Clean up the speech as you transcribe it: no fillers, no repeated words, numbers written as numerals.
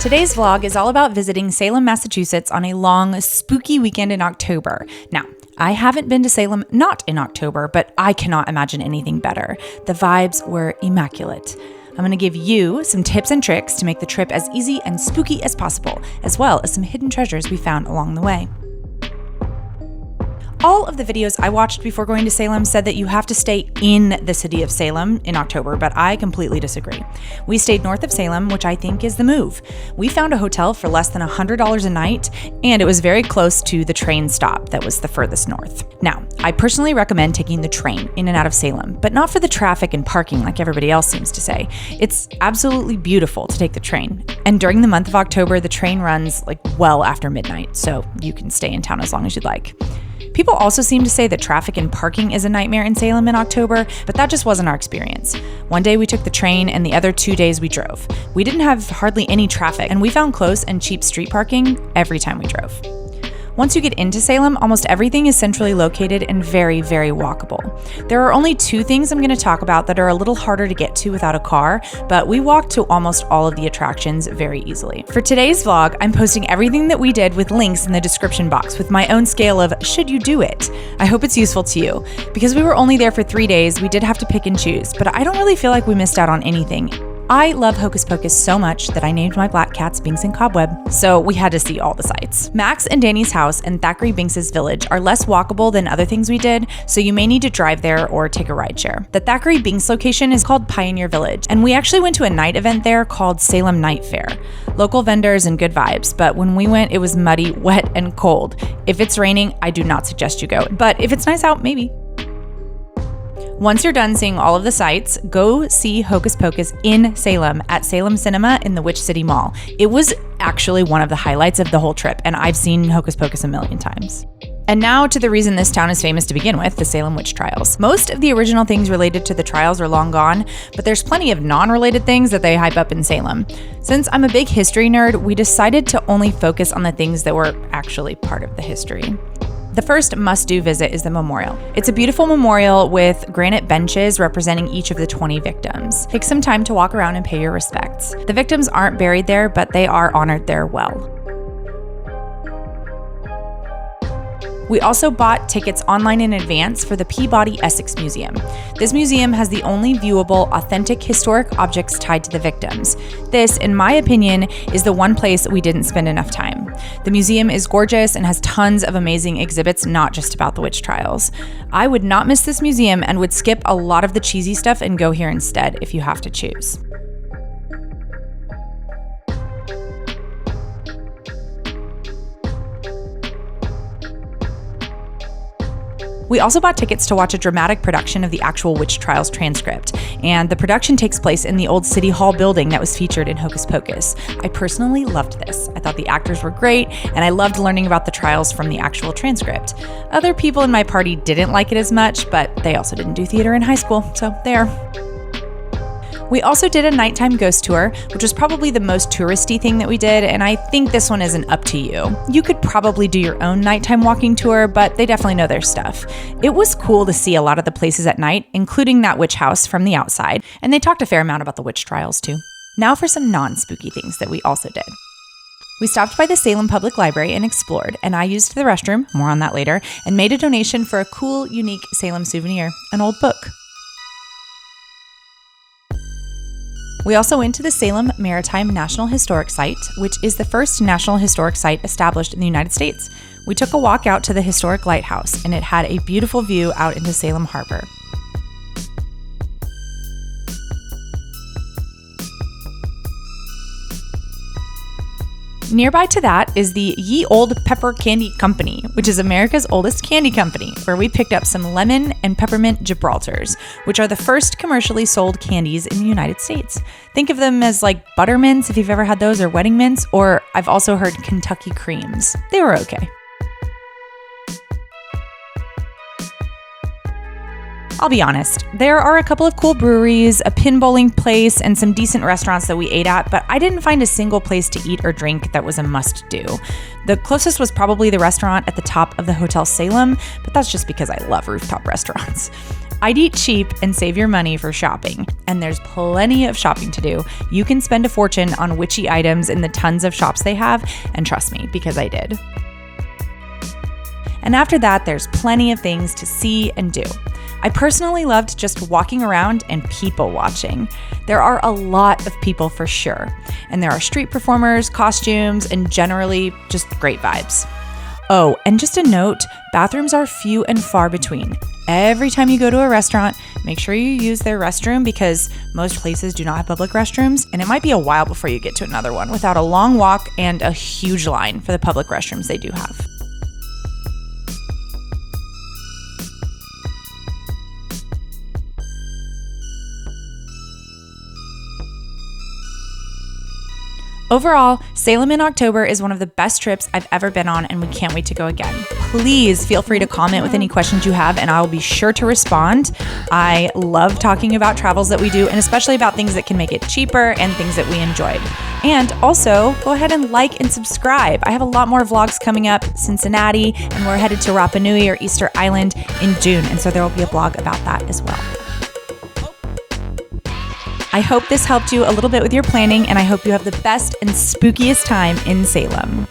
Today's vlog is all about visiting Salem, Massachusetts on a long, spooky weekend in October. Now, I haven't been to Salem not in October, but I cannot imagine anything better. The vibes were immaculate. I'm going to give you some tips and tricks to make the trip as easy and spooky as possible, as well as some hidden treasures we found along the way. All of the videos I watched before going to Salem said that you have to stay in the city of Salem in October, but I completely disagree. We stayed north of Salem, which I think is the move. We found a hotel for less than $100 a night, and it was very close to the train stop that was the furthest north. Now, I personally recommend taking the train in and out of Salem, but not for the traffic and parking like everybody else seems to say. It's absolutely beautiful to take the train. And during the month of October, the train runs well after midnight, so you can stay in town as long as you'd like. People also seem to say that traffic and parking is a nightmare in Salem in October, but that just wasn't our experience. One day we took the train and the other 2 days we drove. We didn't have hardly any traffic, and we found close and cheap street parking every time we drove. Once you get into Salem, almost everything is centrally located and very, very walkable. There are only 2 things I'm going to talk about that are a little harder to get to without a car, but we walked to almost all of the attractions very easily. For today's vlog, I'm posting everything that we did with links in the description box with my own scale of should you do it. I hope it's useful to you. Because we were only there for 3 days, we did have to pick and choose, but I don't really feel like we missed out on anything. I love Hocus Pocus so much that I named my black cats Binks and Cobweb, so we had to see all the sights. Max and Danny's house and Thackeray Binks's village are less walkable than other things we did, so you may need to drive there or take a rideshare. The Thackeray Binks location is called Pioneer Village, and we actually went to a night event there called Salem Night Faire. Local vendors and good vibes, but when we went, it was muddy, wet, and cold. If it's raining, I do not suggest you go, but if it's nice out, maybe. Once you're done seeing all of the sights, go see Hocus Pocus in Salem at Salem Cinema in the Witch City Mall. It was actually one of the highlights of the whole trip, and I've seen Hocus Pocus a million times. And now to the reason this town is famous to begin with, the Salem witch trials. Most of the original things related to the trials are long gone, but there's plenty of non-related things that they hype up in Salem. Since I'm a big history nerd, we decided to only focus on the things that were actually part of the history. The first must-do visit is the memorial. It's a beautiful memorial with granite benches representing each of the 20 victims. Take some time to walk around and pay your respects. The victims aren't buried there, but they are honored there well. We also bought tickets online in advance for the Peabody, Essex Museum. This museum has the only viewable, authentic historic objects tied to the victims. This, in my opinion, is the one place we didn't spend enough time. The museum is gorgeous and has tons of amazing exhibits, not just about the witch trials. I would not miss this museum and would skip a lot of the cheesy stuff and go here instead if you have to choose. We also bought tickets to watch a dramatic production of the actual witch trials transcript, and the production takes place in the old City Hall building that was featured in Hocus Pocus. I personally loved this. I thought the actors were great, and I loved learning about the trials from the actual transcript. Other people in my party didn't like it as much, but they also didn't do theater in high school, so there. We also did a nighttime ghost tour, which was probably the most touristy thing that we did, and I think this one isn't up to you. You could probably do your own nighttime walking tour, but they definitely know their stuff. It was cool to see a lot of the places at night, including that witch house from the outside, and they talked a fair amount about the witch trials too. Now for some non-spooky things that we also did. We stopped by the Salem Public Library and explored, and I used the restroom, more on that later, and made a donation for a cool, unique Salem souvenir, an old book. We also went to the Salem Maritime National Historic Site, which is the first National Historic Site established in the United States. We took a walk out to the historic lighthouse, and it had a beautiful view out into Salem Harbor. Nearby to that is the Ye Olde Pepper Candy Company, which is America's oldest candy company, where we picked up some lemon and peppermint Gibraltars, which are the first commercially sold candies in the United States. Think of them as like buttermints, if you've ever had those, or wedding mints, or I've also heard Kentucky creams. They were okay. I'll be honest, there are a couple of cool breweries, a pinbowling place, and some decent restaurants that we ate at, but I didn't find a single place to eat or drink that was a must-do. The closest was probably the restaurant at the top of the Hotel Salem, but that's just because I love rooftop restaurants. I'd eat cheap and save your money for shopping. And there's plenty of shopping to do. You can spend a fortune on witchy items in the tons of shops they have, and trust me, because I did. And after that, there's plenty of things to see and do. I personally loved just walking around and people watching. There are a lot of people for sure. And there are street performers, costumes, and generally just great vibes. Oh, and just a note, bathrooms are few and far between. Every time you go to a restaurant, make sure you use their restroom because most places do not have public restrooms, and it might be a while before you get to another one without a long walk and a huge line for the public restrooms they do have. Overall, Salem in October is one of the best trips I've ever been on, and we can't wait to go again. Please feel free to comment with any questions you have, and I'll be sure to respond. I love talking about travels that we do, and especially about things that can make it cheaper and things that we enjoyed. And also, go ahead and like and subscribe. I have a lot more vlogs coming up, Cincinnati, and we're headed to Rapa Nui or Easter Island in June, and so there will be a vlog about that as well. I hope this helped you a little bit with your planning, and I hope you have the best and spookiest time in Salem.